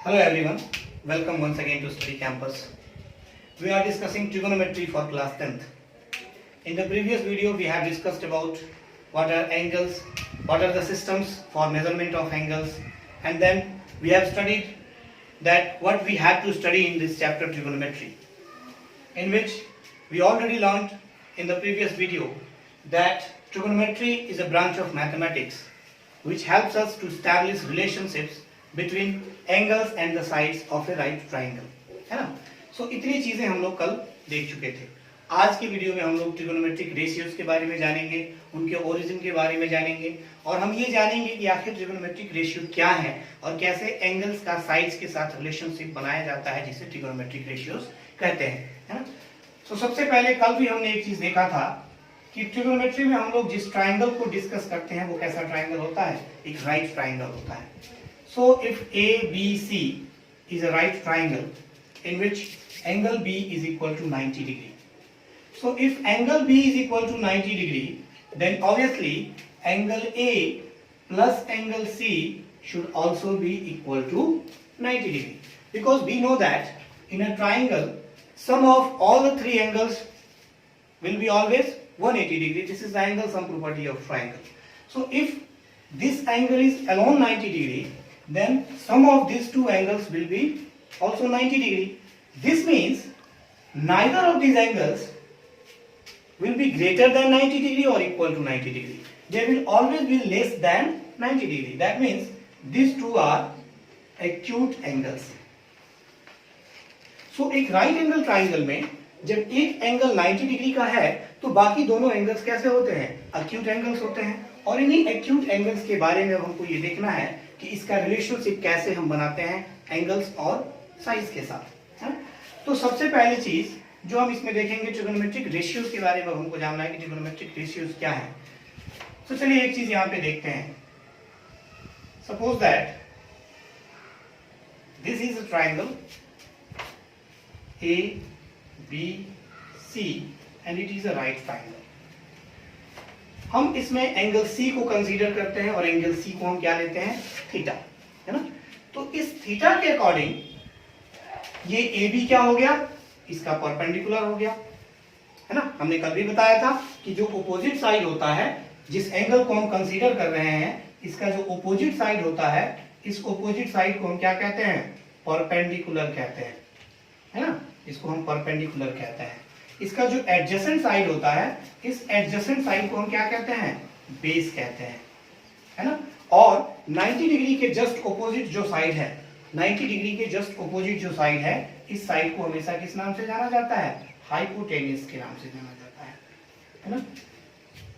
Hello everyone, welcome once again to Study Campus. We are discussing trigonometry for class 10th. In the previous video we have discussed about what are angles, what are the systems for measurement of angles, and then we have studied that what we had to study in this chapter trigonometry, in which we already learned in the previous video that trigonometry is a branch of mathematics which helps us to establish relationships between angles and the sides of a right triangle, है ना। सो इतनी चीजें हम लोग कल देख चुके थे। आज की वीडियो में हम लोग ट्रिगोनोमेट्रिक रेशियोज के बारे में जानेंगे, उनके ओरिजिन के बारे में जानेंगे, और हम ये जानेंगे कि आखिर ट्रिगोनोमेट्रिक रेशियो क्या है और कैसे एंगल्स का साइड्स के साथ रिलेशनशिप बनाया जाता है, जिसे ट्रिगोनोमेट्रिक रेशियोज कहते हैं, है ना। सो सबसे पहले कल भी हमने एक चीज देखा था कि ट्रिगोनोमेट्री में हम लोग जिस ट्राइंगल को डिस्कस करते हैं वो कैसा ट्राइंगल होता है, एक राइट ट्राइंगल होता है। So if ABC is a right triangle in which angle B is equal to 90 degree. So if angle B is equal to 90 degree, then obviously angle A plus angle C should also be equal to 90 degree. Because we know that in a triangle, sum of all the three angles will be always 180 degree. This is the angle sum property of triangle. So if this angle is alone 90 degree, then sum of these two angles will be also 90 degree. This means neither of these angles will be greater than 90 degree or equal to 90 degree. They will always be less than 90 degree. That means these two are acute angles. So एक right angle triangle में जब एक angle 90 degree का है तो बाकी दोनों angles कैसे होते हैं, acute angles होते हैं। और इन्हीं acute angles के बारे में हमको ये देखना है कि इसका रिलेशनशिप कैसे हम बनाते हैं एंगल्स और साइज के साथ, है? तो सबसे पहली चीज जो हम इसमें देखेंगे ट्रिगोनोमेट्रिक रेशियोज के बारे में हमको जानना है कि ट्रिगोनोमेट्रिक रेशियोज क्या है। तो चलिए एक चीज यहाँ पे देखते हैं। Suppose that this is a triangle A B C and it is a right triangle. हम इसमें एंगल सी को कंसीडर करते हैं और एंगल सी को हम क्या लेते हैं, थीटा, है ना। तो इस थीटा के अकॉर्डिंग ये ए बी क्या हो गया, इसका परपेंडिकुलर हो गया, है ना। हमने कल भी बताया था कि जो अपोजिट साइड होता है, जिस एंगल को हम कंसीडर कर रहे हैं, इसका जो अपोजिट साइड होता है, इस अपोजिट साइड को हम क्या कहते हैं, परपेंडिकुलर कहते हैं, है ना। इसको हम परपेंडिकुलर कहते हैं। इसका जो एडजेसेंट साइड होता है, इस एडजेसेंट साइड को हम क्या कहते हैं, बेस कहते हैं, है ना। और 90 डिग्री के जस्ट ऑपोजिट जो साइड है, 90 डिग्री के जस्ट ऑपोजिट जो साइड है, इस साइड को हमेशा किस नाम से जाना जाता है, हाइपोटेन्यूज के नाम से जाना जाता है ना।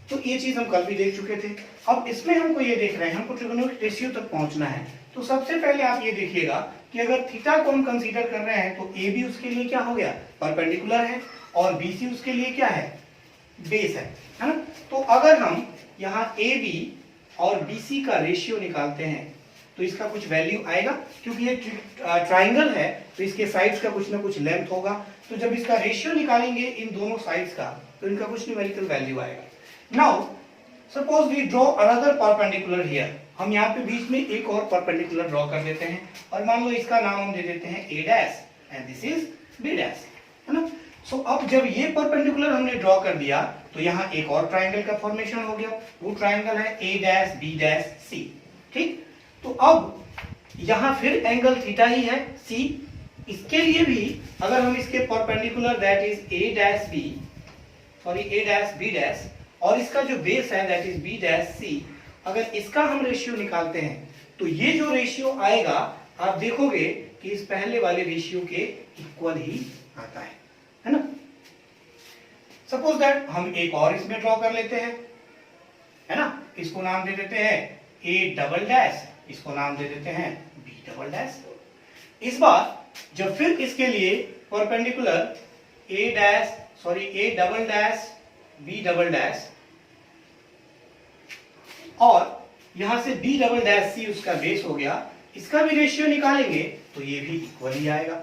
तो ये चीज हम कल भी देख चुके थे। अब इसमें हमको ये देख रहे हैं, हमको ट्रिगोनोमेट्रिक रेशियो तक पहुंचना है। तो सबसे पहले आप ये देखिएगा कि अगर थीटा को हम कंसीडर कर रहे हैं तो ए बी उसके लिए क्या हो गया, परपेंडिकुलर है, और बी सी उसके लिए क्या है, बेस है ना। तो अगर हम यहाँ ए बी और बी सी का रेशियो निकालते हैं तो इसका कुछ वैल्यू आएगा, क्योंकि ये ट्राइंगल है तो इसके साइड्स का कुछ ना कुछ लेंथ होगा। तो जब इसका रेशियो निकालेंगे इन दोनों साइड्स का तो इनका कुछ न्यूमेरिकल वैल्यू आएगा। Now suppose we draw another perpendicular here. हम यहाँ पे बीच में एक और परपेंडिकुलर ड्रॉ कर देते हैं और मान लो इसका नाम हम दे देते हैं A dash and this is B dash, है ना। सो अब जब ये परपेंडिकुलर हमने ड्रॉ कर दिया तो यहाँ एक और ट्राइंगल का फॉर्मेशन हो गया। वो ट्राइंगल है ए डैश बी डैश सी, ठीक। तो अब यहाँ फिर एंगल थीटा ही है सी। इसके लिए भी अगर हम इसके perpendicular that is A dash B, sorry A dash B dash, और इसका जो बेस है that is B dash C, अगर इसका हम रेशियो निकालते हैं तो ये जो रेशियो आएगा आप देखोगे कि इस पहले वाले रेशियो के इक्वल ही आता है ना। सपोज दैट हम एक और इसमें ड्रॉ कर लेते हैं, है ना। इसको नाम दे देते हैं ए डबल डैश, इसको नाम दे देते हैं बी डबल डैश। इस बार जब फिर इसके लिए perpendicular A dash, sorry A double dash B double dash, और यहां से बी डबल डैश सी उसका बेस हो गया, इसका भी रेशियो निकालेंगे तो ये भी इक्वल ही आएगा।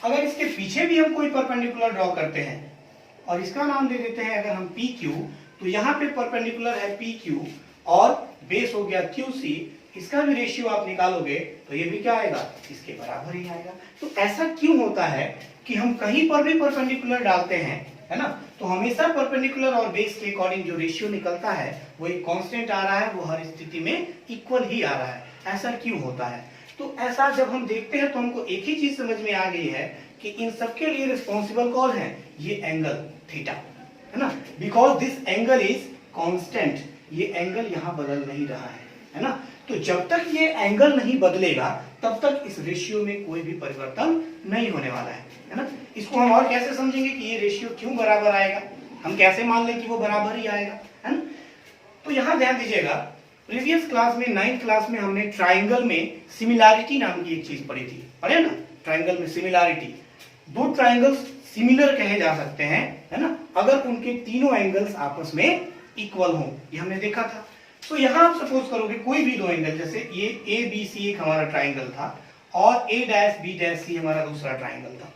अगर इसके पीछे भी हम कोई परपेंडिकुलर ड्रॉ करते हैं और इसका नाम दे देते हैं अगर हम पी क्यू, तो यहाँ पे परपेंडिकुलर है पी क्यू और बेस हो गया QC, इसका भी रेशियो आप निकालोगे तो ये भी क्या आएगा, इसके बराबर ही आएगा। तो ऐसा क्यों होता है कि हम कहीं पर भी परपेंडिकुलर डालते हैं, है ना, तो हमेशा परपेंडिकुलर और बेस के अकॉर्डिंग जो रेशियो निकलता है वो एक कांस्टेंट आ रहा है, वो हर स्थिति में इक्वल ही आ रहा है। ऐसा क्यों होता है? तो ऐसा जब हम देखते हैं तो हमको एक ही चीज समझ में आ गई है कि इन सबके लिए रिस्पॉन्सिबल कौन है, ये एंगल थीटा, है ना, because this angle is constant, ये एंगल यहाँ बदल नहीं रहा है ना। तो जब तक ये एंगल नहीं बदलेगा तब तक इस रेशियो में कोई भी परिवर्तन नहीं होने वाला है ना। इसको हम और कैसे समझेंगे कि ये रेशियो क्यों बराबर आएगा, हम कैसे मान लें कि वो बराबर ही आएगा, है ना। तो यहां ध्यान दीजिएगा, प्रीवियस क्लास में 9th क्लास में हमने ट्राइंगल में सिमिलैरिटी नाम की एक चीज पढ़ी थी, पढ़े ना, ट्राइंगल में सिमिलैरिटी, दो ट्राइंगल्स सिमिलर कहे जा सकते हैं, है ना, अगर उनके तीनों एंगल्स आपस में इक्वल हो, ये हमने देखा था। तो यहां आप सपोज करोगे कोई भी दो एंगल, जैसे ये ABC एक हमारा ट्राइंगल था और A', B', C हमारा दूसरा ट्राइंगल था।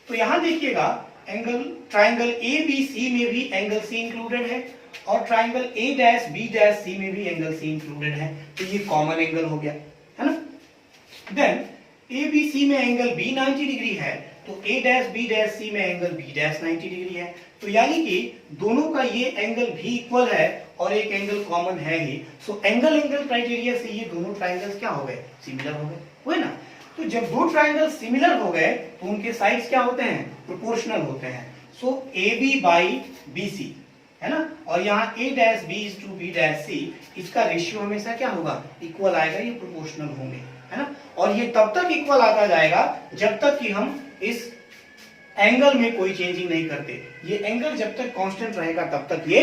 तो यहां देखिएगा एंगल ट्राइंगल ABC में भी एंगल C इंक्लूडेड है और ट्राइंगल A', B', C में भी एंगल C इंक्लूडेड है, तो ये कॉमन एंगल हो गया, है ना। देन ABC में एंगल B 90 डिग्री है तो A', B', C में एंगल B' 90 डिग्री है, तो यानी कि दोनों का ये एंगल भी इक्वल है और एक एंगल कॉमन है ही। सो एंगल क्राइटेरिया से ये दोनों ट्राइंगल्स क्या हो गए, सिमिलर हो गए, हुए ना। तो जब दो ट्राइंगल सिमिलर हो गए तो उनके साइड्स क्या होते हैं, प्रोपोर्शनल होते हैं। सो AB by BC, है ना, और यहाँ A', B', इसका रेशियो हमेशा क्या होगा, इक्वल आएगा, ये प्रोपोर्शनल होंगे, है ना। और ये तब तक इक्वल आता जाएगा जब तक कि हम इस एंगल में कोई चेंजिंग नहीं करते। ये एंगल जब तक कांस्टेंट रहेगा तब तक ये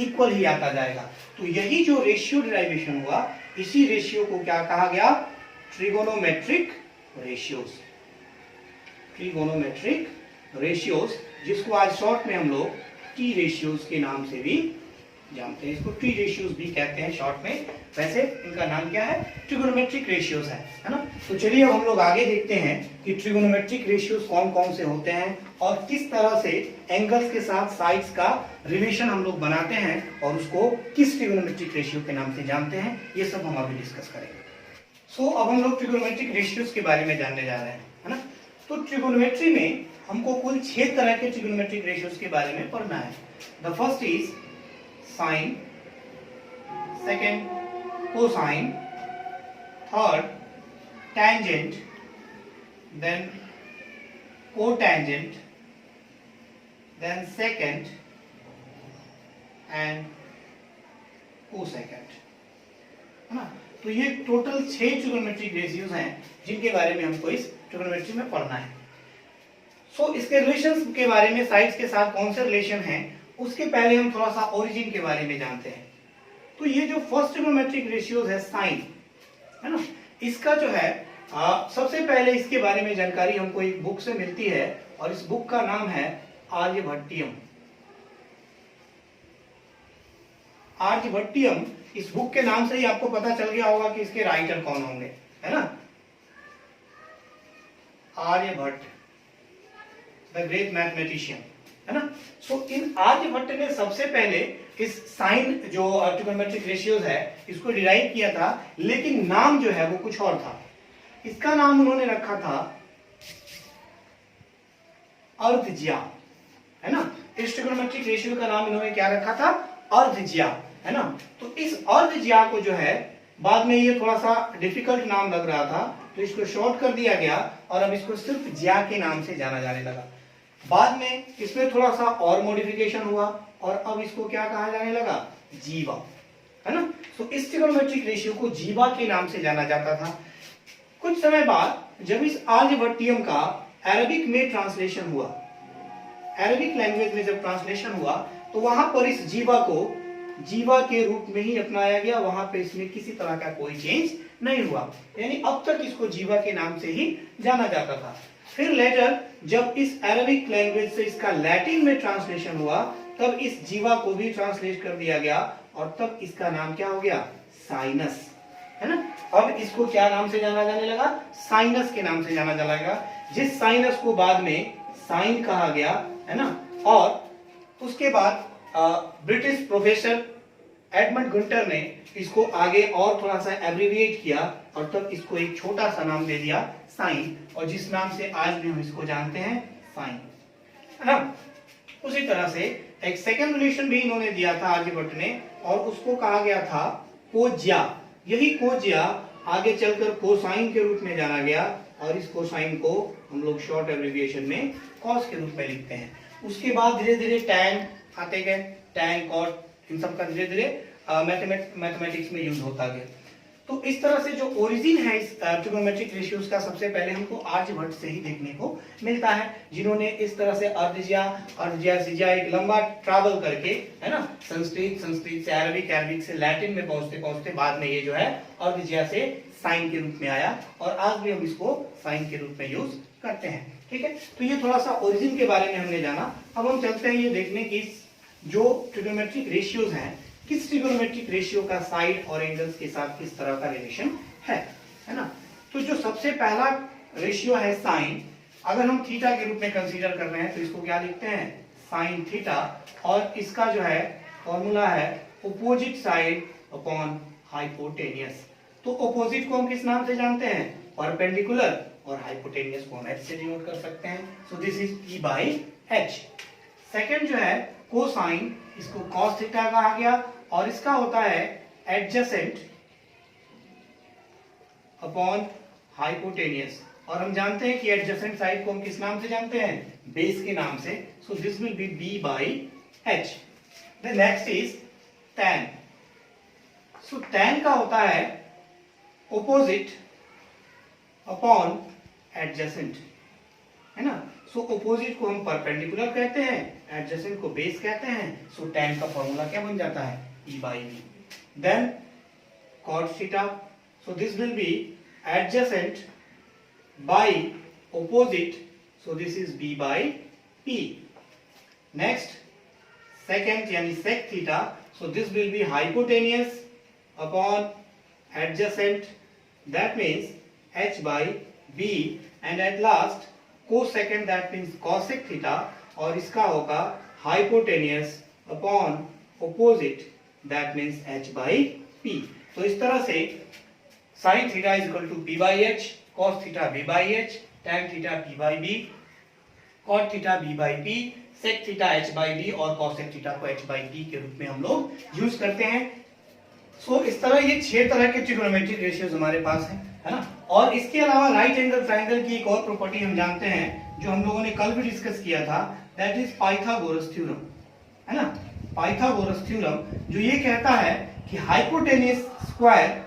इक्वल ही आता जाएगा। तो यही जो रेशियो डिराइवेशन हुआ, इसी रेशियो को क्या कहा गया, ट्रिगोनोमेट्रिक रेशियोज, ट्रिगोनोमेट्रिक रेशियोज, जिसको आज शॉर्ट में हम लोग टी रेशियोज के नाम से भी जानते हैं, इसको टी रेशियोज भी कहते हैं शॉर्ट में, वैसे इनका नाम क्या है, ट्रिगोनोमेट्रिक रेशियोज है ना। तो चलिए अब हम लोग आगे देखते हैं कि ट्रिगोनोमेट्रिक रेशियोज कौन कौन से होते हैं और किस तरह से एंगल्स के साथ साइड्स का रिलेशन हम लोग बनाते हैं और उसको किस ट्रिगोनोमेट्रिक रेशियो के नाम से जानते हैं, ये सब हम अभी डिस्कस करेंगे। सो अब हम लोग ट्रिगोनोमेट्रिक रेशियोज के बारे में जानने जा रहे हैं, है ना। तो ट्रिगोनोमेट्री में हमको कुल 6 तरह के ट्रिगोनोमेट्रिक रेशियोज के बारे में पढ़ना है। The first is sine, second cosine, third tangent, then cotangent, then secant and cosecant, है ना। तो ये टोटल 6 ट्रिगोनोमेट्रिक रेशियोज हैं जिनके बारे में हमको इस ट्रिगोनोमेट्री में पढ़ना है। सो इसके रिलेशंस के बारे में, साइड्स के साथ कौन से रिलेशन हैं, उसके पहले हम थोड़ा सा ओरिजिन के बारे में जानते हैं। तो ये जो फर्स्ट ट्रिगोनोमेट्रिक रेशियोज है साइन, है ना, इसका जो है सबसे पहले इसके बारे में जानकारी हमको एक बुक से मिलती है और इस बुक का नाम है आर्यभट्टियम। आर्यभट्टियम, इस बुक के नाम से ही आपको पता चल गया होगा कि इसके राइटर कौन होंगे, है ना, आर्यभट्ट, द ग्रेट मैथमेटिशियन, है ना। सो इन आर्यभट्ट ने सबसे पहले इस साइन जो ट्रिगोनोमेट्रिक रेशियोज है इसको डिराइव किया था, लेकिन नाम जो है वो कुछ और था। इसका नाम उन्होंने रखा था अर्धज्या, है ना। इस ट्रिगोनोमेट्रिक रेशियो का नाम इन्होंने क्या रखा था, अर्धज्या, है ना। तो इस अर्धज्या को जो है बाद में ये थोड़ा सा डिफिकल्ट नाम लग रहा था तो इसको शॉर्ट कर दिया गया और अब इसको सिर्फ ज्या के नाम से जाना जाने लगा। बाद में इसमें थोड़ा सा और मॉडिफिकेशन हुआ और अब इसको क्या कहा जाने लगा, जीवा, है ना। तो इस ट्रिगोनोमेट्रिक रेशियो को जीवा के नाम से जाना जाता था। कुछ समय बाद जब इस आर्यभट्टियम का अरबिक में ट्रांसलेशन हुआ, अरबिक लैंग्वेज में जब ट्रांसलेशन हुआ तो वहां पर इस जीवा को जीवा के रूप में ही अपनाया गया, वहां पे इसमें किसी तरह का कोई चेंज नहीं हुआ, यानी अब तक इसको जीवा के नाम से ही जाना जाता था। फिर लेटर जब इस अरबिक लैंग्वेज से इसका लैटिन में ट्रांसलेशन हुआ तब इस जीवा को भी ट्रांसलेट कर दिया गया और तब इसका नाम क्या हो गया, साइनस, है ना। अब इसको क्या नाम से जाना जाने लगा, साइनस के नाम से जाना जाएगा, जिस साइनस को बाद में साइन कहा गया, है ना। और उसके बाद ब्रिटिश प्रोफेसर एडमंड गुंटर ने इसको आगे और थोड़ा सा एब्रिविएट किया और तब इसको एक छोटा सा नाम दे दिया साइन, और जिस नाम से आज भी हम इसको जानते हैं साइन, है ना। उसी तरह से एक सेकंड रिलेशन भी इन्होंने दिया था आर्यभट्ट ने, और उसको कहा गया था कोज्या। यही कोज्या आगे चलकर कोसाइन के रूप में जाना गया, और इस कोसाइन को हम लोग शॉर्ट एब्रिविएशन में कॉस के रूप में लिखते हैं। उसके बाद धीरे धीरे टैन आते गए, टैन कॉट, इन सब का धीरे धीरे मैथमेटिक्स में यूज होता गया। तो इस तरह से जो ओरिजिन है इस ट्रिगोनोमेट्रिक रेशियोज का सबसे पहले हमको आर्यभट्ट से ही देखने को मिलता है, जिन्होंने इस तरह से अर्धज्या एक लंबा ट्रैवल करके, है ना, संस्कृत से अरबिक, अरबिक से लैटिन में पहुंचते पहुंचते बाद में ये जो है अर्धज्या से साइन के रूप में आया, और आज भी हम इसको साइन के रूप में यूज करते हैं। ठीक है, तो ये थोड़ा सा ओरिजिन के बारे में हमने जाना। अब हम चलते हैं ये देखने की जो ट्रिगोनोमेट्रिक रेशियोज हैं, किस ट्रिगोनोमेट्रिक रेशियो का साइड और एंगल्स के साथ किस तरह का रिलेशन है ना। तो जो सबसे पहला रेशियो है साइन, अगर हम थीटा के रूप में कंसीडर कर रहे हैं तो इसको क्या लिखते हैं, साइन थीटा, और इसका जो है फॉर्मूला है अपोजिट साइड अपॉन हाइपोटेनियस। तो अपोजिट को हम किस नाम से जानते हैं, परपेंडिकुलर, और हाइपोटेनियस को हम h से डिनोट कर सकते हैं। So this is p by h। Second जो है कोसाइन, इसको cos थीटा कहा गया, और इसका होता है एडजेसेंट अपॉन हाइपोटेनियस, और हम जानते हैं कि एडजेसेंट साइड को हम किस नाम से जानते हैं, बेस के नाम से। सो this will B b by h। The next is tan। So tan का होता है ऑपोजिट अपॉन एडजेसेंट, है ना। सो ऑपोजिट को हम परपेंडिकुलर कहते हैं, एडजेसेंट को बेस कहते हैं। सो tan का फॉर्मूला क्या बन जाता है, e by b। Then cos theta, so this will be adjacent by opposite, so this is b by p। Next second यानी sec theta, so this will be hypotenuse upon adjacent, that means h by b, and at last cosecant, that means cosec theta, और इसका होगा hypotenuse upon opposite, that means h by p। तो इस तरह से sin theta is equal to p by h, cos theta b by h, tan theta p by b, cot theta b by p, sec theta h by b, और cosec theta को h by p के रूप में हम लोग use करते हैं। सो इस तरह ये 6 तरह के ट्रिगोनोमेट्रिक रेशियोज हमारे पास हैं, है ना। और इसके अलावा राइट एंगल ट्रायंगल की एक और प्रॉपर्टी हम जानते हैं, जो हम लोगों ने कल भी डिस्कस किया था, दैट इज पाइथागोरस थ्योरम, है ना। पाइथागोरस थ्योरम जो ये कहता है कि hypotenuse square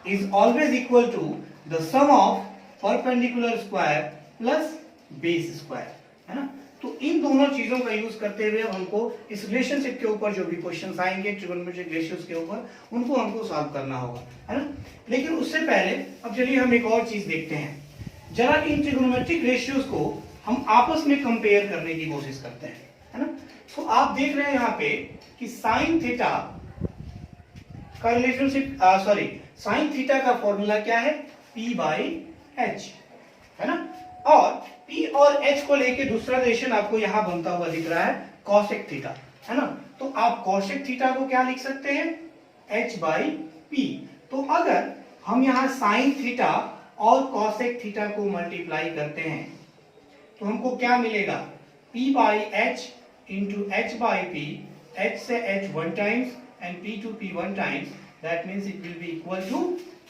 is always equal to the sum of perpendicular square plus base square, है ना। तो इन दोनों चीजों का यूज करते हुए हमको इस रिलेशनशिप के ऊपर जो भी क्वेश्चंस आएंगे ट्रिगोनोमेट्रिक रेशियोज के ऊपर, उनको हमको सॉल्व करना होगा, है ना। लेकिन उससे पहले अब चलिए हम एक और चीज देखते हैं। जरा इन ट्रिगोनोमेट्रिक रेशियोज को हम आपस में कंपेयर करने की कोशिश करते हैं, है ना। तो आप देख रहे हैं यहाँ पे कि साइन थीटा का रिलेशनशिप, साइन थीटा का फॉर्मूला क्या है, p बाई h, है ना। और p और h को लेके दूसरा रिलेशन आपको यहां बनता हुआ दिख रहा है cosec थीटा, है ना। तो आप cosec थीटा को क्या लिख सकते हैं, h बाई p। तो अगर हम यहां साइन थीटा और cosec थीटा को मल्टीप्लाई करते हैं तो हमको क्या मिलेगा, p by h into h by p, h से h 1 times and p to p 1 times, that means it will be equal to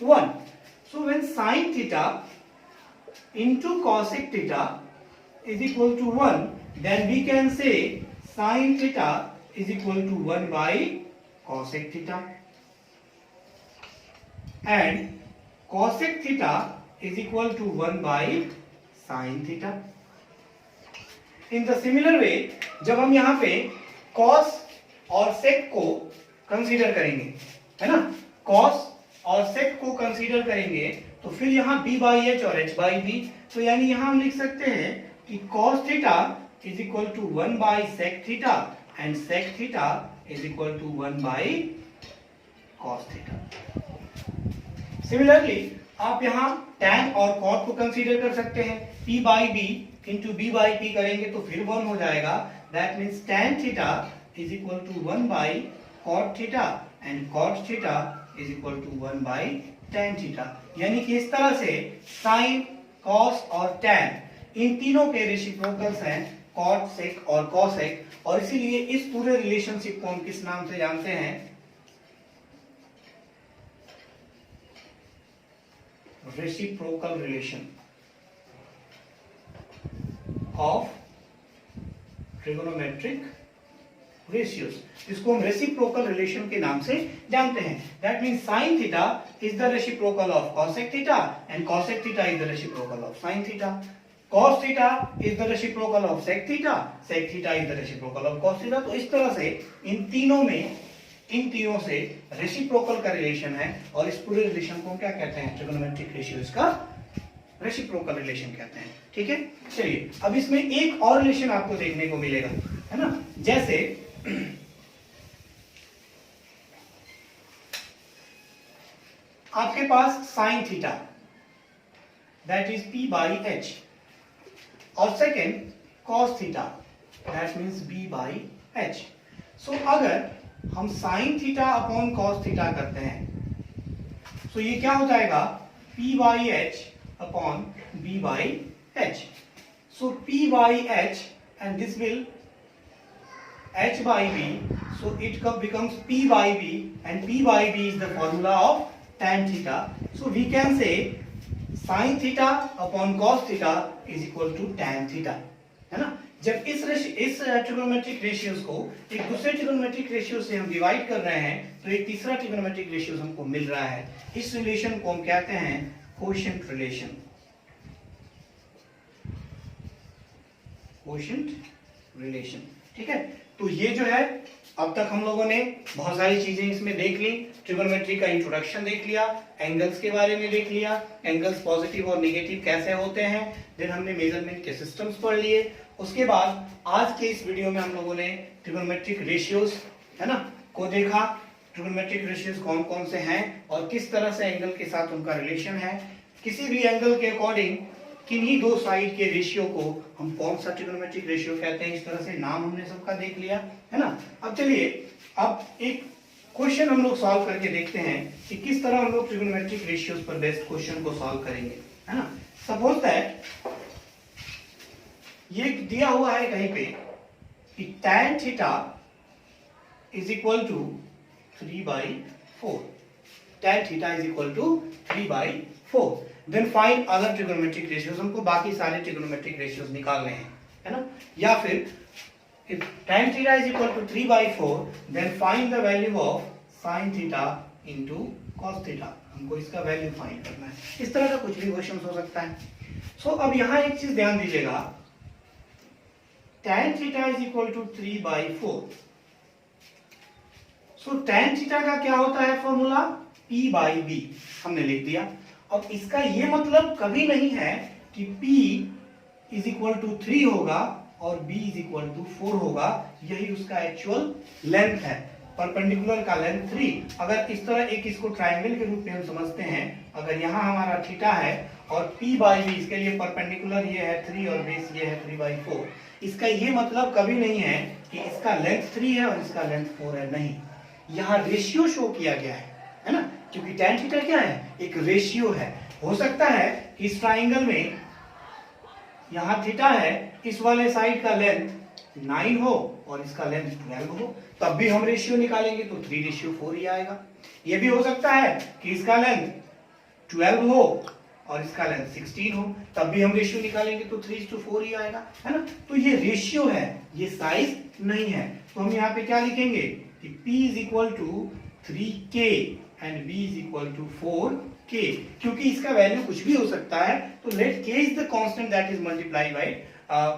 1. So when sin theta into cosec theta is equal to 1, then we can say sin theta is equal to 1 by cosec theta, and cosec theta is equal to 1 by sin theta. In the similar way, जब हम यहाँ पे cos और sec को consider करेंगे, है ना, cos और sec को कंसीडर करेंगे तो फिर यहाँ b बाई h और h बाई b, तो यानी यहाँ हम लिख सकते हैं कि cos theta is equal to 1 by sec theta and sec theta is equal to 1 by cos theta. Similarly आप यहाँ tan और cot को कंसीडर कर सकते हैं, p by b into b by p करेंगे तो फिर 1 हो जाएगा, that means tan theta is equal to 1 by cot theta and cot theta is equal to 1 by tan theta. यानी कि इस तरह से sin, cos और tan इन तीनों के रेसिप्रोकल्स हैं cot, sec और cosec, और इसीलिए इस पूरे रिलेशनशिप को हम किस नाम से जानते हैं? Reciprocal relation of trigonometric ratios. इसको हम रेसिप्रोकल रिलेशन के नाम से जानते हैं। That means sin theta is the reciprocal of cosec theta and cosec theta is the reciprocal of sin theta. cos theta is the reciprocal of sec theta, sec theta is the reciprocal of cos theta. तो इस तरह से इन तीनों से reciprocal का relation है, और इस पूरे रिलेशन को क्या कहते हैं? ट्रिगोनोमेट्रिक रेशियोज का रेसिप्रोकल रिलेशन कहते हैं। ठीक है, चलिए अब इसमें एक और रिलेशन आपको देखने को मिलेगा, है ना। जैसे आपके पास sine theta that is p by h, और second cos theta that means b by h। So अगर हम sine theta upon cos theta करते हैं, सो ये क्या हो जाएगा? p by h upon b by h। So p by h and this will h by b, so it becomes p by b, and p by b is the formula of tan theta. So we can say sin theta upon cos theta is equal to tan theta, है ना। जब इस trigonometric ratios को एक दूसरे trigonometric ratio से हम divide कर रहे हैं, तो एक तीसरा ट्रिगोनोमेट्रिक रेशियोज हमको मिल रहा है। इस रिलेशन को हम कहते हैं कोशेंट रिलेशन। कोशेंट रिलेशन, ठीक है। तो ये जो है, अब तक हम लोगों ने बहुत सारी चीजें इसमें देख ली। ट्रिगोनोमेट्री का इंट्रोडक्शन देख लिया, एंगल्स के बारे में देख लिया, एंगल्स पॉजिटिव और नेगेटिव कैसे होते हैं, फिर हमने मेजरमेंट के सिस्टम्स पढ़ लिए। उसके बाद आज के इस वीडियो में हम लोगों ने ट्रिगोनोमेट्रिक रेशियोज, है ना, को देखा। ट्रिगोनोमेट्रिक रेशियोज कौन कौन से हैं और किस तरह से एंगल के साथ उनका रिलेशन है। किसी भी एंगल के अकॉर्डिंग किन्हीं दो साइड के रेशियो को हम कौन सा ट्रिगोनोमेट्रिक रेशियो कहते हैं, इस तरह से नाम हमने सबका देख लिया, है ना। अब चलिए अब एक क्वेश्चन हम लोग सॉल्व करके देखते हैं कि किस तरह हम लोग ट्रिगोनोमेट्रिक रेशियोज पर बेस्ड क्वेश्चन को सॉल्व करेंगे, है ना। सपोज दैट ये दिया हुआ है कहीं पे कि tan theta is equal to 3/4, tan theta is equal to 3/4। Then find other trigonometric ratios. हमको बाकी सारे ट्रिगोनोमेट्रिक रेशियोज निकालने हैं, है ना। या फिर if tan theta is equal to 3/4, then find the value of sin theta into cos theta। हमको इसका वैल्यू फाइंड करना है। इस तरह का कुछ भी क्वेश्चन हो सकता है। सो अब यहाँ एक चीज ध्यान दीजिएगा, tan theta is equal to 3/4। So tan theta का क्या होता है फॉर्मूला? p by b हमने लिख दिया। अब इसका ये मतलब कभी नहीं है कि p इज इक्वल टू 3 होगा और b इज इक्वल टू 4 होगा। यही उसका एक्चुअल लेंथ है। परपेंडिकुलर का लेंथ 3। अगर इस तरह एक इसको ट्रायंगल के रूप में हम समझते हैं, अगर यहाँ हमारा थीटा है और p बाई b, इसके लिए परपेंडिकुलर ये है 3 और बेस ये है 3/4। इसका ये मतलब कभी नहीं है कि इसका लेंथ 3 है और इसका लेंथ 4 है, नहीं। यहाँ रेशियो शो किया गया है ना, क्योंकि tan थीटा क्या है? एक रेशियो है। हो सकता है कि इस ट्राइंगल में यहाँ थीटा है, इस वाले साइड का लेंथ 9 हो और इसका लेंथ 12 हो, तब भी हम रेशियो निकालेंगे तो 3/4 ही आएगा। ये भी हो सकता है कि इसका लेंथ 12 हो और इसका लेंथ 16 हो, तब भी हम रेशियो निकालेंगे तो 3:4 ही आएगा, है ना। तो ये रेशियो है, ये साइज नहीं है। तो हम यहाँ पे क्या लिखेंगे कि p is equal to 3k and b is equal to 4k, क्योंकि इसका वैल्यू कुछ भी हो सकता है। तो let k is the constant that is multiply by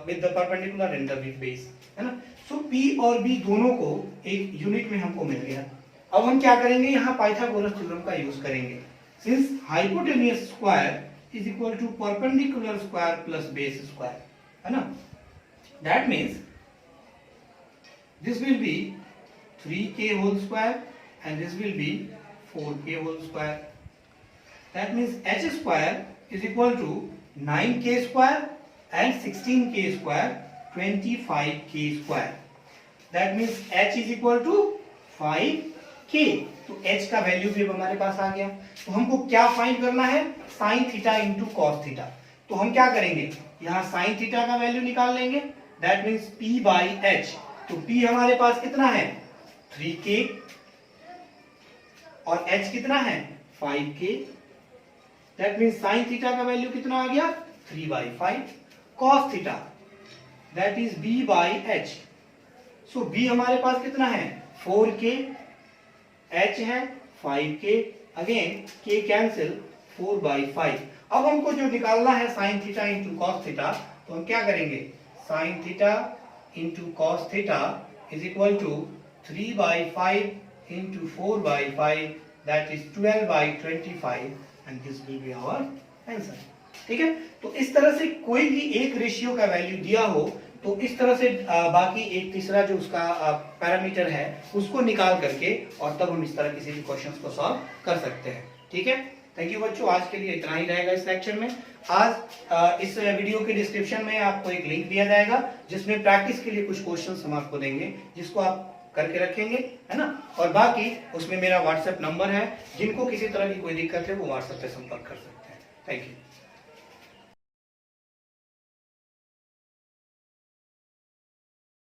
with the perpendicular and the with base, है ना। सो p और b दोनों को एक यूनिट में हमको मिल गया। अब हम क्या करेंगे, यहाँ पाइथागोरस थ्योरम का यूज करेंगे। Since hypotenuse square is equal to perpendicular square plus base square, है ना, that means this will be 3k whole square and this will be 4k whole square. That means h square is equal to 9k square and 16k square, 25k square. That means h is equal to 5k. तो h का value भी हमारे पास आ गया। तो हमको क्या find करना है, sine theta into cos theta. तो हम क्या करेंगे, यहाँ साइन थीटा का वैल्यू निकाल लेंगे, that means p by h। तो p हमारे पास कितना है 3k और h कितना है 5k, that means sine theta का वैल्यू कितना आ गया 3/5। Cos theta that is b by h। So b हमारे पास कितना है 4k, h है 5k, अगेन k कैंसिल 4/5। अब हमको जो निकालना है sine theta into cos theta, तो हम क्या करेंगे, sine theta into cos theta is equal to 3/5 into 4/5, that is 12/25 and this will be our answer. ठीक है, तो इस तरह से कोई भी एक रेशियो का वैल्यू दिया हो तो इस तरह से बाकी एक तीसरा जो उसका पैरामीटर है उसको निकाल करके और तब हम इस तरह किसी भी क्वेश्चंस को सॉल्व कर सकते हैं। ठीक है, थैंक यू बच्चों, आज के लिए इतना ही रहेगा इस लेक्चर में। आज इस वीडियो के डिस्क्रिप्शन में आपको एक लिंक दिया जाएगा जिसमें प्रैक्टिस के लिए कुछ क्वेश्चंस हम आपको देंगे जिसको आप करके रखेंगे, है ना। और बाकी उसमें मेरा व्हाट्सएप नंबर है, जिनको किसी तरह की कोई दिक्कत है वो व्हाट्सएप पे संपर्क कर सकते हैं।